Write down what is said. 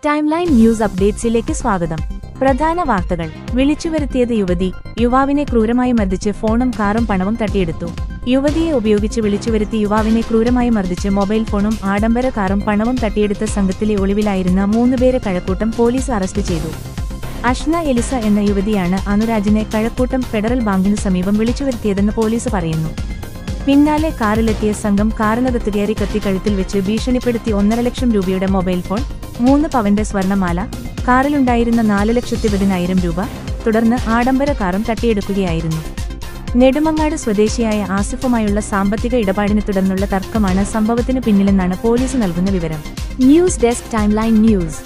Timeline news അപ്ഡേറ്റ്സിലേക്ക് സ്വാഗതം. പ്രധാന വാർത്തകൾ. വിളിച്ചുവരുത്തിയത് യുവതി. യുവാവിനെ ക്രൂരമായി മർദ്ദിച്ച് ഫോണും കാറും പണവും തട്ടിയെടുത്തു. യുവതിയെ ഉപയോഗിച്ച് വിളിച്ചുവരുത്തി യുവാവിനെ ക്രൂരമായി മർദ്ദിച്ച് മൊബൈൽ ഫോണും ആഡംബര കാറും പണവും തട്ടിയെടുത്ത സംഘത്തിലെ ഒളിവിലായിരുന്ന 3 പേരെ കഴക്കൂട്ടം പോലീസ് അറസ്റ്റ് ചെയ്തു. അഷ്ന എലിസ എന്ന യുവതിയാണ് അനുരാജിനെ കഴക്കൂട്ടം ഫെഡറൽ ബാങ്കിന് സമീപം വിളിച്ചുവരുത്തിയതെന്ന് പോലീസ് പറയുന്നു. പിന്നാലെ കാറിലെത്തിയ സംഘം കാറിനകത്ത് കയറി കത്തിക്കഴുത്തിൽ വെച്ച് ഭീഷണിപ്പെടുത്തി 1.5 ലക്ഷം രൂപയുടെ മൊബൈൽ ഫോൺ, 3 പവന്റെ സ്വർണമാല, കാറിലുണ്ടായിരുന്ന 4,20,000 രൂപ, തുടർന്ന് ആഡംബര കാറും തട്ടിയെടുക്കുകയായിരുന്നു. നെടുമങ്ങാട് സ്വദേശിയായ ആസിഫുമായുള്ള സാമ്പത്തിക ഇടപാടിനെ തുടർന്നുള്ള തർക്കമാണ് സംഭവത്തിന് പിന്നിലെന്നാണ് പോലീസ് നൽകുന്ന വിവരം. News desk timeline news.